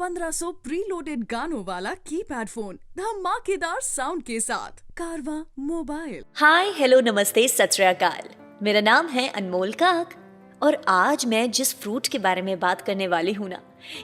1500 preloaded गानों वाला keypad phone धमाकेदार साउंड के साथ कारवा मोबाइल। हाय हेलो नमस्ते सत श्री अकाल। मेरा नाम है अनमोल काक और आज मैं जिस फ्रूट के बारे में बात करने वाली हूँ ना,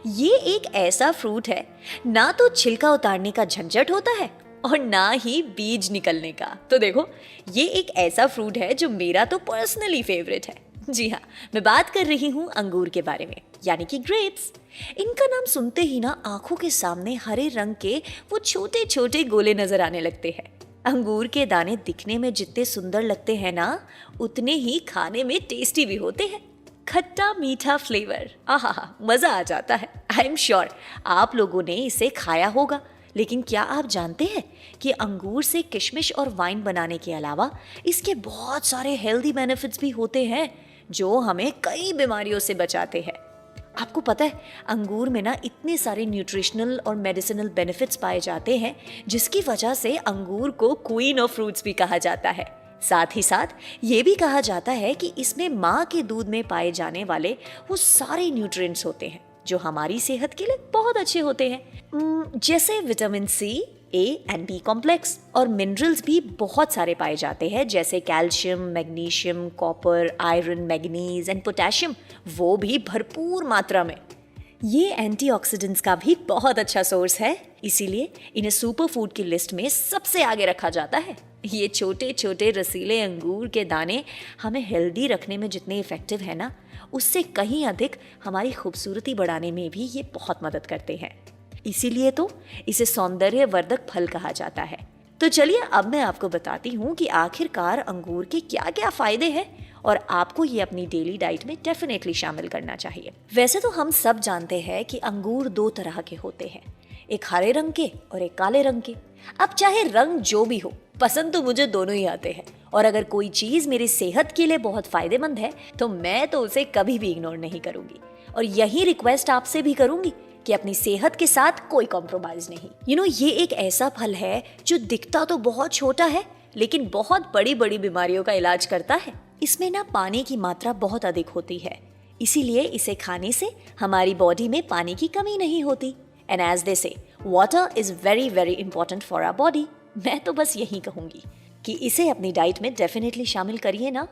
ये एक ऐसा फ्रूट है ना तो छिलका उतारने का झंझट होता है और ना ही बीज निकलने का। तो देखो, ये एक ऐसा फ्रूट है जो मेरा तो पर्सनली फेवरेट है। जी हाँ, मैं बात कर रही हूँ अंगूर के बारे में, यानी कि ग्रेप्स। इनका नाम सुनते ही ना आंखों के सामने हरे रंग के वो छोटे छोटे गोले नजर आने लगते हैं। अंगूर के दाने दिखने में जितने सुंदर लगते हैं ना, उतने ही खाने में टेस्टी भी होते हैं। खट्टा मीठा फ्लेवर, आहा, मजा आ जाता है। आई एम श्योर आप लोगों ने इसे खाया होगा। लेकिन क्या आप जानते हैं कि अंगूर से किशमिश और वाइन बनाने के अलावा इसके बहुत सारे हेल्दी बेनिफिट्स भी होते हैं जो हमें कई बीमारियों से बचाते हैं। आपको पता है, अंगूर में ना इतने सारे न्यूट्रिशनल और मेडिसिनल बेनिफिट्स पाए जाते हैं जिसकी वजह से अंगूर को क्वीन ऑफ फ्रूट्स भी कहा जाता है। साथ ही साथ ये भी कहा जाता है कि इसमें माँ के दूध में पाए जाने वाले वो सारे न्यूट्रिएंट्स होते हैं जो हमारी सेहत के लिए बहुत अच्छे होते हैं, जैसे vitamin C, A and B complex, और मिनरल्स भी बहुत सारे पाए जाते हैं जैसे calcium, magnesium, copper, iron, manganese and potassium, वो भी भरपूर मात्रा में। ये एंटीऑक्सीडेंट्स का भी बहुत अच्छा सोर्स है, इसीलिए इन्हें सुपर फूड की लिस्ट में सबसे आगे रखा जाता है। ये छोटे छोटे रसीले अंगूर के दाने हमें हेल्दी रखने में जितने इफेक्टिव है ना, उससे कहीं अधिक हमारी खूबसूरती बढ़ाने में भी ये बहुत मदद करते हैं। इसीलिए तो इसे सौंदर्यवर्धक फल कहा जाता है। तो चलिए अब मैं आपको बताती हूँ कि आखिरकार अंगूर के क्या क्या फायदे हैं और आपको ये अपनी डेली डाइट में डेफिनेटली शामिल करना चाहिए। वैसे तो हम सब जानते हैं कि अंगूर दो तरह के होते हैं, एक हरे रंग के और एक काले रंग के। अब चाहे रंग जो भी हो, पसंद तो मुझे दोनों ही आते हैं, और अगर कोई चीज मेरी सेहत के लिए बहुत फायदेमंद है तो मैं तो उसे कभी भी इग्नोर नहीं करूंगी। और यही रिक्वेस्ट आपसे भी करूंगी कि अपनी सेहत के साथ कोई कॉम्प्रोमाइज नहीं। ये एक ऐसा फल है जो दिखता तो बहुत छोटा है लेकिन बहुत बड़ी बड़ी बीमारियों का इलाज करता है। इसमें ना पानी की मात्रा बहुत अधिक होती है, इसीलिए इसे खाने से हमारी बॉडी में पानी की कमी नहीं होती। And as they say, water is very very important for our body. मैं तो बस यही कहूंगी कि इसे अपनी डाइट में डेफिनेटली शामिल करिए ना।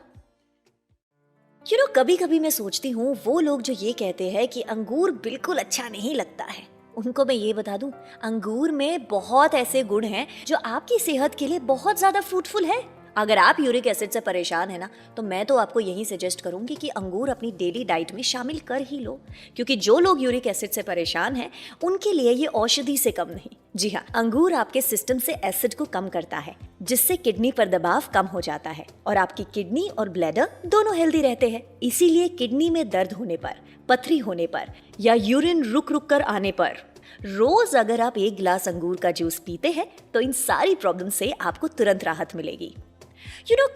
कभी कभी मैं सोचती हूँ वो लोग जो ये कहते हैं कि अंगूर बिल्कुल अच्छा नहीं लगता है, उनको मैं ये बता दूं, अंगूर में बहुत ऐसे गुण हैं जो आपकी सेहत के लिए बहुत ज्यादा फ्रूटफुल है। अगर आप यूरिक एसिड से परेशान है ना, तो मैं तो आपको यही सजेस्ट करूंगी कि अंगूर अपनी डेली डाइट में शामिल कर ही लो, क्योंकि जो लोग यूरिक एसिड से परेशान हैं उनके लिए ये औषधि से कम नहीं। जी हाँ, अंगूर आपके सिस्टम से एसिड को कम करता है, जिससे किडनी पर दबाव कम हो जाता है और आपकी किडनी और ब्लैडर दोनों हेल्दी रहते हैं। इसीलिए किडनी में दर्द होने पर, पथरी होने पर या यूरिन रुक रुक कर आने पर रोज अगर आप एक गिलास अंगूर का जूस पीते हैं तो इन सारी प्रॉब्लम से आपको तुरंत राहत मिलेगी।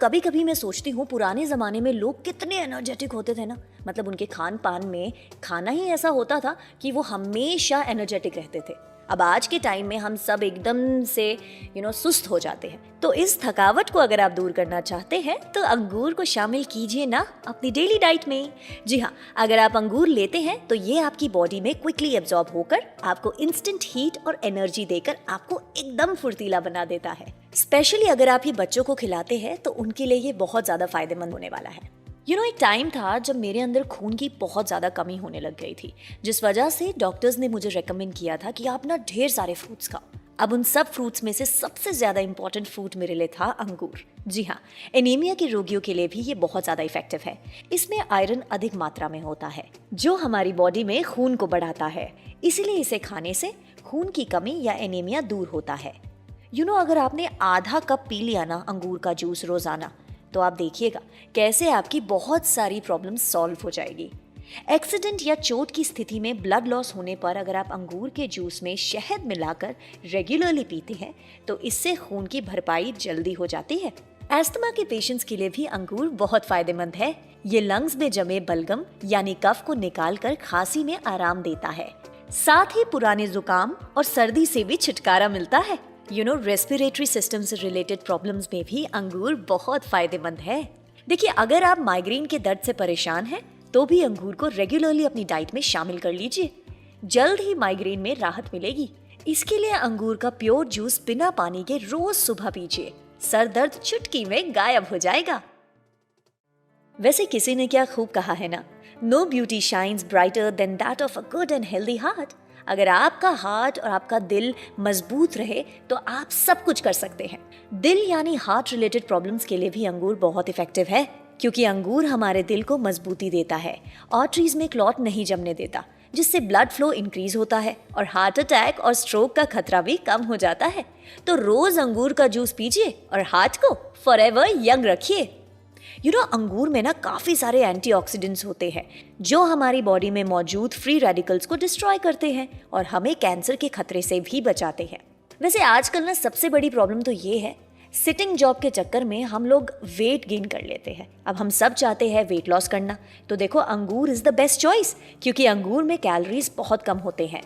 कभी कभी मैं सोचती हूँ पुराने जमाने में लोग कितने एनर्जेटिक होते थे ना, मतलब उनके खान पान में खाना ही ऐसा होता था कि वो हमेशा एनर्जेटिक रहते थे। अब आज के टाइम में हम सब एकदम से सुस्त हो जाते हैं। तो इस थकावट को अगर आप दूर करना चाहते हैं तो अंगूर को शामिल कीजिए ना अपनी डेली डाइट में। जी हाँ, अगर आप अंगूर लेते हैं तो ये आपकी बॉडी में क्विकली एब्जॉर्ब होकर आपको इंस्टेंट हीट और एनर्जी देकर आपको एकदम फुर्तीला बना देता है। स्पेशली अगर आप ये बच्चों को खिलाते हैं तो उनके लिए ये बहुत ज्यादा फायदेमंद होने वाला है। एक टाइम था जब मेरे अंदर खून की बहुत ज़्यादा कमी होने लग गई थी, जिस वजह से डॉक्टर्स ने मुझे रेकमेंड किया था कि आप ना ढेर सारे फ्रूट्स खाओ। अब उन सब फ्रूट्स में से सबसे ज़्यादा इंपॉर्टेंट फ्रूट मेरे लिए था अंगूर। जी हाँ, एनीमिया के रोगियों के लिए भी ये बहुत ज़्यादा इफेक्टिव है। इसमें आयरन अधिक मात्रा में होता है जो हमारी बॉडी में खून को बढ़ाता है, इसीलिए इसे खाने से खून की कमी या एनीमिया दूर होता है। अगर आपने आधा कप पी लिया ना अंगूर का जूस रोजाना, तो आप देखिएगा कैसे आपकी बहुत सारी प्रॉब्लम्स सॉल्व हो जाएगी। एक्सीडेंट या चोट की स्थिति में ब्लड लॉस होने पर अगर आप अंगूर के जूस में शहद मिलाकर रेगुलरली पीते हैं तो इससे खून की भरपाई जल्दी हो जाती है। एस्थमा के पेशेंट्स के लिए भी अंगूर बहुत फायदेमंद है। ये लंग्स में जमे बलगम यानी कफ को निकालकर खांसी में आराम देता है। साथ ही पुराने जुकाम और सर्दी से भी छुटकारा मिलता है। रेस्पिरेटरी सिस्टम से रिलेटेड प्रॉब्लम्स में भी अंगूर बहुत फायदेमंद है। देखिए, अगर आप माइग्रेन के दर्द से परेशान हैं तो भी अंगूर को रेगुलरली अपनी डाइट में शामिल कर लीजिए। जल्द ही माइग्रेन में राहत मिलेगी। इसके लिए अंगूर का प्योर जूस बिना पानी के रोज सुबह पीजिए, सर दर्द चुटकी में गायब हो जाएगा। वैसे किसी ने क्या खूब कहा है ना, no beauty shines brighter than that of a good and healthy heart. अगर आपका हार्ट और आपका दिल मजबूत रहे तो आप सब कुछ कर सकते हैं। दिल यानी हार्ट रिलेटेड प्रॉब्लम्स के लिए भी अंगूर बहुत इफेक्टिव है, क्योंकि अंगूर हमारे दिल को मजबूती देता है, आर्टरीज में क्लॉट नहीं जमने देता, जिससे ब्लड फ्लो इंक्रीज होता है और हार्ट अटैक और स्ट्रोक का खतरा भी कम हो जाता है। तो रोज अंगूर का जूस पीजिए और हार्ट को फॉरएवर यंग रखिए। अंगूर में ना काफी सारे एंटीऑक्सीडेंट्स होते हैं जो हमारी बॉडी में मौजूद फ्री रेडिकल्स को डिस्ट्रॉय करते हैं और हमें कैंसर के खतरे से भी बचाते हैं। वैसे आजकल ना सबसे बड़ी प्रॉब्लम तो ये है, सिटिंग जॉब के चक्कर में हम लोग वेट गेन कर लेते हैं। अब हम सब चाहते हैं वेट लॉस करना, तो देखो अंगूर इज द बेस्ट चॉइस, क्योंकि अंगूर में कैलोरीज बहुत कम होते हैं।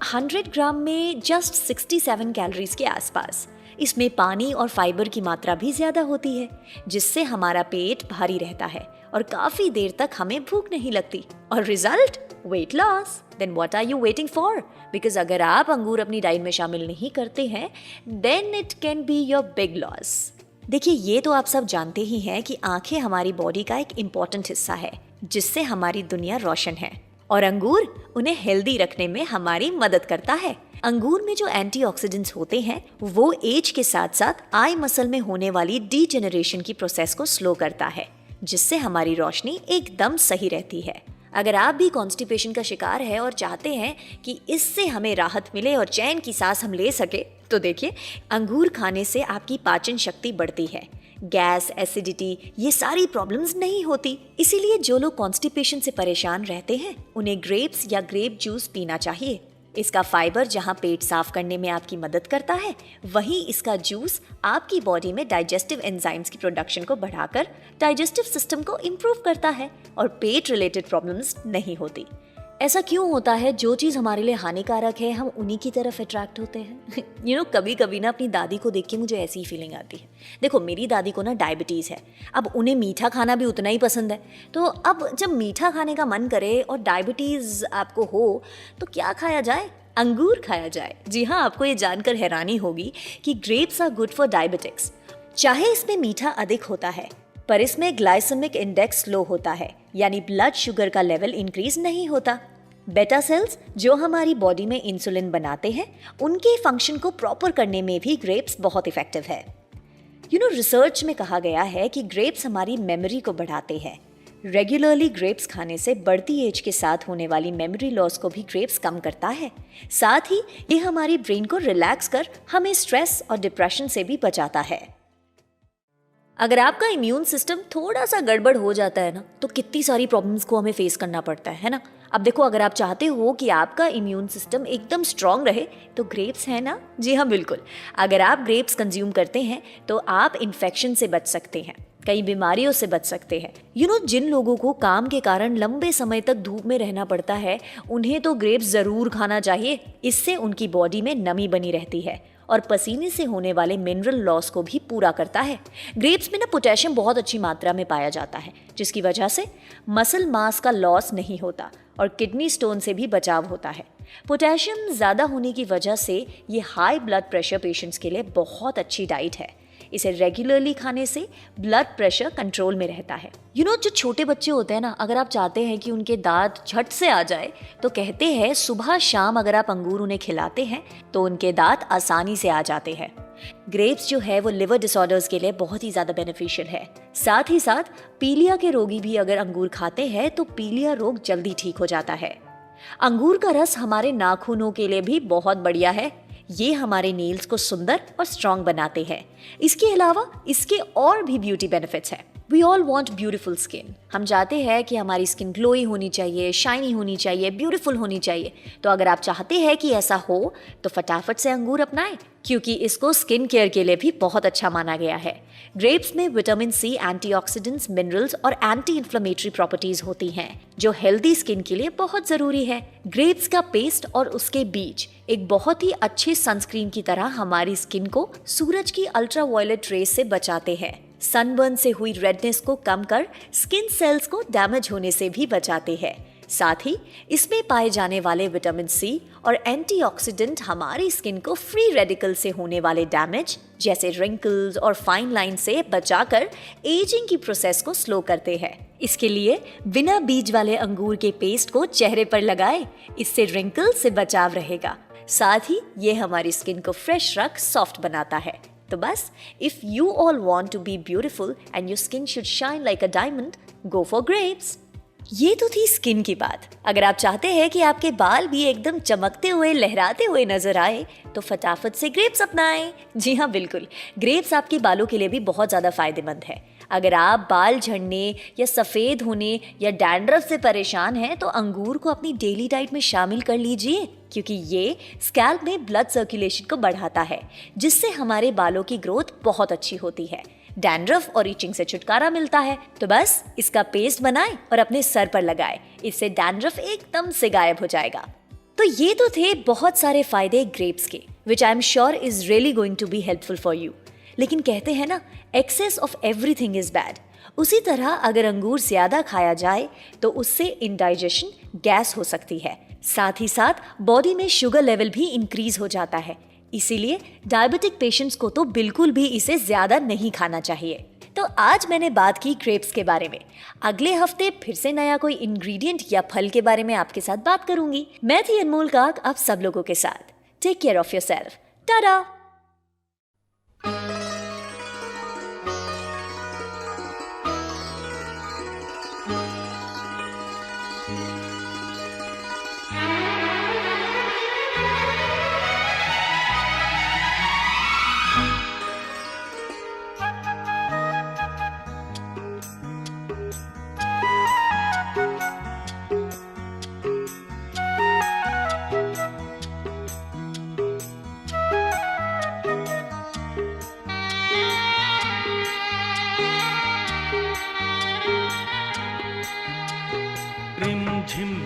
100 ग्राम में जस्ट 67 कैलोरीज के आसपास। इसमें पानी और फाइबर की मात्रा भी ज्यादा होती है, जिससे हमारा पेट भारी रहता है और काफी देर तक हमें भूख नहीं लगती। और result weight loss. Then what are you waiting for? Because अगर आप अंगूर अपनी डाइट में शामिल नहीं करते हैं, then it can be your big loss. देखिए, ये तो आप सब जानते ही हैं कि आंखें हमारी बॉडी का एक इम्पॉर्टेंट हिस्सा है, जिससे हमारी दुनिया रोशन है, और अंगूर उन्हें हेल्दी रखने में हमारी मदद करता है। अंगूर में जो एंटीऑक्सीडेंट्स होते हैं वो एज के साथ साथ आई मसल में होने वाली डीजेनरेशन की प्रोसेस को स्लो करता है, जिससे हमारी रोशनी एकदम सही रहती है। अगर आप भी कॉन्स्टिपेशन का शिकार है और चाहते हैं कि इससे हमें राहत मिले और चैन की सांस हम ले सके, तो देखिए अंगूर खाने से आपकी पाचन शक्ति बढ़ती है, गैस, एसिडिटी, ये सारी प्रॉब्लम्स नहीं होती। इसीलिए जो लोग कॉन्स्टिपेशन से परेशान रहते हैं उन्हें ग्रेप्स या ग्रेप जूस पीना चाहिए। इसका फाइबर जहां पेट साफ करने में आपकी मदद करता है, वहीं इसका जूस आपकी बॉडी में डाइजेस्टिव एंजाइम्स की प्रोडक्शन को बढ़ाकर डाइजेस्टिव सिस्टम को इम्प्रूव करता है और पेट रिलेटेड प्रॉब्लम्स नहीं होती। ऐसा क्यों होता है? जो चीज़ हमारे लिए हानिकारक है हम उन्हीं की तरफ अट्रैक्ट होते हैं। कभी कभी ना अपनी दादी को देख के मुझे ऐसी ही फीलिंग आती है। देखो, मेरी दादी को ना डायबिटीज़ है, अब उन्हें मीठा खाना भी उतना ही पसंद है। तो अब जब मीठा खाने का मन करे और डायबिटीज़ आपको हो, तो क्या खाया जाए? अंगूर खाया जाए। जी हाँ, आपको ये जानकर हैरानी होगी कि grapes are good for diabetics. चाहे इसमें मीठा अधिक होता है, पर इसमें ग्लाइसेमिक इंडेक्स लो होता है, यानी ब्लड शुगर का लेवल इंक्रीज नहीं होता। बेटा सेल्स जो हमारी बॉडी में इंसुलिन बनाते हैं, उनके फंक्शन को प्रॉपर करने में भी ग्रेप्स बहुत इफेक्टिव है। रिसर्च में कहा गया है कि ग्रेप्स हमारी मेमोरी को बढ़ाते हैं। रेगुलरली ग्रेप्स खाने से बढ़ती एज के साथ होने वाली मेमोरी लॉस को भी ग्रेप्स कम करता है। साथ ही ये हमारी ब्रेन को रिलैक्स कर हमें स्ट्रेस और डिप्रेशन से भी बचाता है। अगर आपका इम्यून सिस्टम थोड़ा सा गड़बड़ हो जाता है ना, तो कितनी सारी प्रॉब्लम्स को हमें फेस करना पड़ता है ना। अब देखो, अगर आप चाहते हो कि आपका इम्यून सिस्टम एकदम स्ट्रांग रहे, तो ग्रेप्स है ना। जी हाँ, बिल्कुल। अगर आप ग्रेप्स कंज्यूम करते हैं तो आप इन्फेक्शन से बच सकते हैं, कई बीमारियों से बच सकते हैं। जिन लोगों को काम के कारण लंबे समय तक धूप में रहना पड़ता है, उन्हें तो ग्रेप्स ज़रूर खाना चाहिए। इससे उनकी बॉडी में नमी बनी रहती है और पसीने से होने वाले मिनरल लॉस को भी पूरा करता है। ग्रेप्स में ना पोटेशियम बहुत अच्छी मात्रा में पाया जाता है, जिसकी वजह से मसल मास का लॉस नहीं होता और किडनी स्टोन से भी बचाव होता है। पोटेशियम ज़्यादा होने की वजह से ये हाई ब्लड प्रेशर पेशेंट्स के लिए बहुत अच्छी डाइट है। इसे रेगुलरली खाने से ब्लड प्रेशर कंट्रोल में रहता है। जो छोटे बच्चे होते हैं ना, अगर आप चाहते हैं कि उनके दांत झट से आ जाए, तो कहते हैं सुबह शाम अगर आप अंगूर उन्हें खिलाते हैं तो उनके दांत आसानी से आ जाते हैं। ग्रेप्स जो है वो लिवर डिसऑर्डर्स के लिए बहुत ही ज़्यादा बेनिफिशियल है। साथ ही साथ पीलिया के रोगी भी अगर अंगूर खाते हैं तो पीलिया रोग जल्दी ठीक हो जाता है। अंगूर का रस हमारे नाखूनों के लिए भी बहुत बढ़िया है। ये हमारे नेल्स को सुंदर और स्ट्रॉन्ग बनाते हैं। इसके अलावा इसके और भी ब्यूटी बेनिफिट्स हैं। We all want beautiful skin. हम चाहते हैं कि हमारी स्किन ग्लोई होनी चाहिए, शाइनी होनी चाहिए, ब्यूटीफुल होनी चाहिए। तो अगर आप चाहते हैं कि ऐसा हो, तो फटाफट से अंगूर अपनाएं, क्योंकि इसको स्किन केयर के लिए भी बहुत अच्छा माना गया है। ग्रेप्स में विटामिन सी, एंटीऑक्सीडेंट्स, मिनरल्स और एंटी इन्फ्लेमेटरी प्रॉपर्टीज होती हैं, जो हेल्दी स्किन के लिए बहुत जरूरी है। ग्रेप्स का पेस्ट और उसके बीज एक बहुत ही अच्छे सनस्क्रीन की तरह हमारी स्किन को सूरज की अल्ट्रावायलेट रेस से बचाते हैं। सनबर्न से हुई रेडनेस को कम कर स्किन सेल्स को डैमेज होने से भी बचाते हैं। साथ ही इसमें पाए जाने वाले विटामिन सी और एंटीऑक्सीडेंट हमारी स्किन को फ्री रेडिकल से होने वाले डैमेज जैसे रिंकल्स और फाइन लाइन से बचाकर एजिंग की प्रोसेस को स्लो करते हैं। इसके लिए बिना बीज वाले अंगूर के पेस्ट को चेहरे पर लगाएं, इससे रिंकल से बचाव रहेगा। साथ ही ये हमारी स्किन को फ्रेश रख सॉफ्ट बनाता है। तो बस, if you all want to be beautiful and your skin should shine like a diamond, go for grapes. ये तो थी स्किन की बात। अगर आप चाहते हैं कि आपके बाल भी एकदम चमकते हुए लहराते हुए नजर आए तो फटाफट से ग्रेप्स अपनाएं। जी हाँ, बिल्कुल, ग्रेप्स आपके बालों के लिए भी बहुत ज़्यादा फायदेमंद है। अगर आप बाल झड़ने या सफ़ेद होने या डैंड्रफ से परेशान हैं तो अंगूर को अपनी डेली डाइट में शामिल कर लीजिए, क्योंकि ये स्कैल्प में ब्लड सर्कुलेशन को बढ़ाता है, जिससे हमारे बालों की ग्रोथ बहुत अच्छी होती है। डैंड्रफ और इचिंग से छुटकारा मिलता है। तो बस इसका पेस्ट बनाएं और अपने सर पर लगाएं, इससे डैंड्रफ एकदम से गायब हो जाएगा। तो ये तो थे बहुत सारे फायदे ग्रेप्स के, which I am sure is really going to be helpful for you. लेकिन कहते हैं ना, excess of everything is bad. उसी तरह अगर अंगूर ज्यादा खाया जाए तो उससे इंडाइजेशन, गैस हो सकती है। साथ ही साथ बॉडी में शुगर लेवल भी इंक्रीज हो जाता है। इसीलिए डायबिटिक पेशेंट्स को तो बिल्कुल भी इसे ज्यादा नहीं खाना चाहिए। तो आज मैंने बात की ग्रेप्स के बारे में। अगले हफ्ते फिर से नया कोई इंग्रेडिएंट या फल के बारे में आपके साथ बात करूंगी। मैं थी अनमोल काक, आप सब लोगों के साथ। Take care of yourself. टाटा।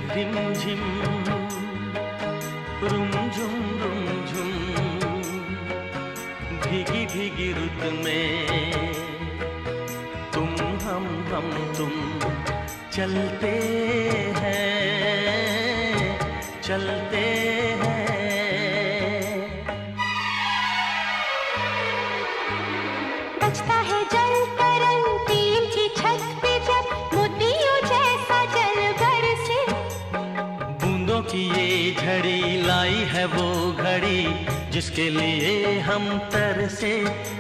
रिम झिम रुम झुम भीगी भीगी रुत में तुम हम तुम चलते हैं बजता है जल तरंग टीम की छत पे जब मोतियों जैसा जल बरसे। बूंदों की ये झड़ी लाई है वो घड़ी जिसके लिए हम तरसे।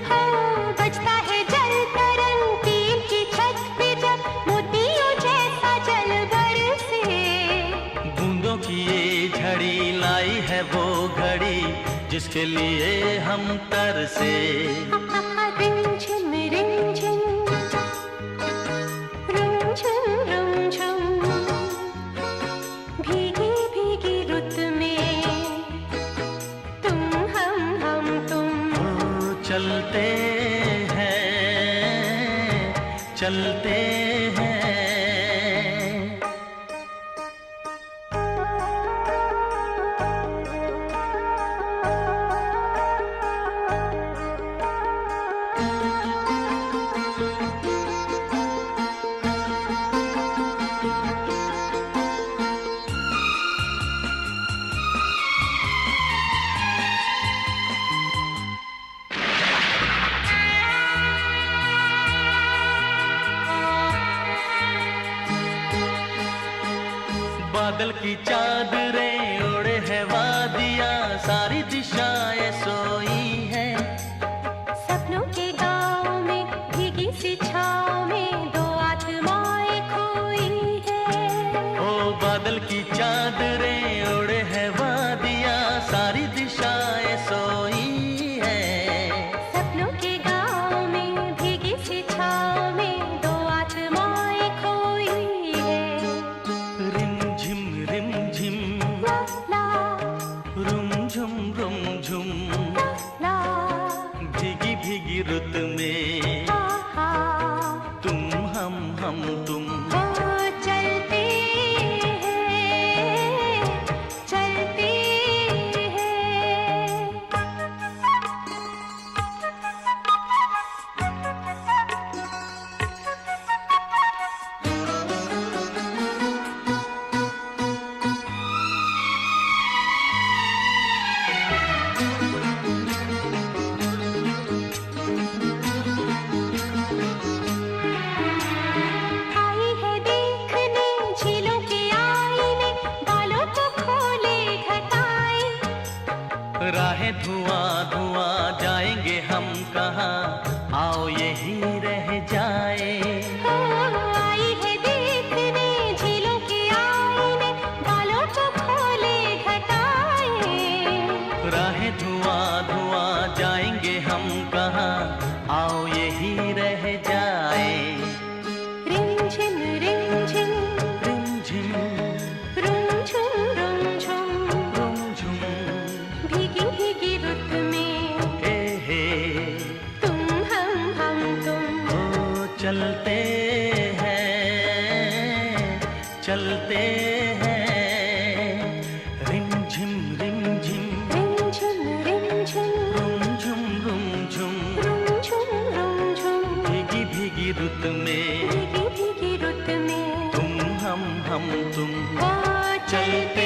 हाँ, बजता है जल तरंग टीम की छत पे जब मोतियों जैसा जल बरसे। बूंदों की ये झड़ी लाई है वो घड़ी जिसके लिए हम तरसे। रिमझिम रिमझिम रुमझुम भीगी भीगी रुत में तुम हम तुम चलते हैं बादल की चादरें ओढ़े है वादियाँ सारी दिशाएं सोई है। सपनों के गाँव में भीगी सी छाँव में दो आत्माएं खोई है। ओ बादल की चादरें ओढ़े है वादियाँ सारी दिशाएं सोई है। सपनों के गाँव में भीगी सी छाँव में दो आत्माएं खोई है। रिम झिम ला ला रुम झुम आई है देखने झीलों के आईने, बालों को खोले घटाए। राहें धुआं धुआं जाएंगे हम कहाँ, आओ यही रह जाए। ओ, आई है देखने झीलों के आईने, बालों को खोले घटाए। राहें धुआं धुआं जाएंगे हम कहाँ, आओ यही रह जाए। रिमझिम रिमझिम रिमझिम रुमझुम रुमझुम, रुमझुम भीगी भीगी रुत में हे तुम हम तुम। ओ चलते हैं रिमझिम रिमझिम रिमझिम रिमझिम रुमझुम रुमझुम रुमझुम रुमझुम, भीगी भीगी रुत में भीगी भीगी रुत में तुम हम तुम वो चलते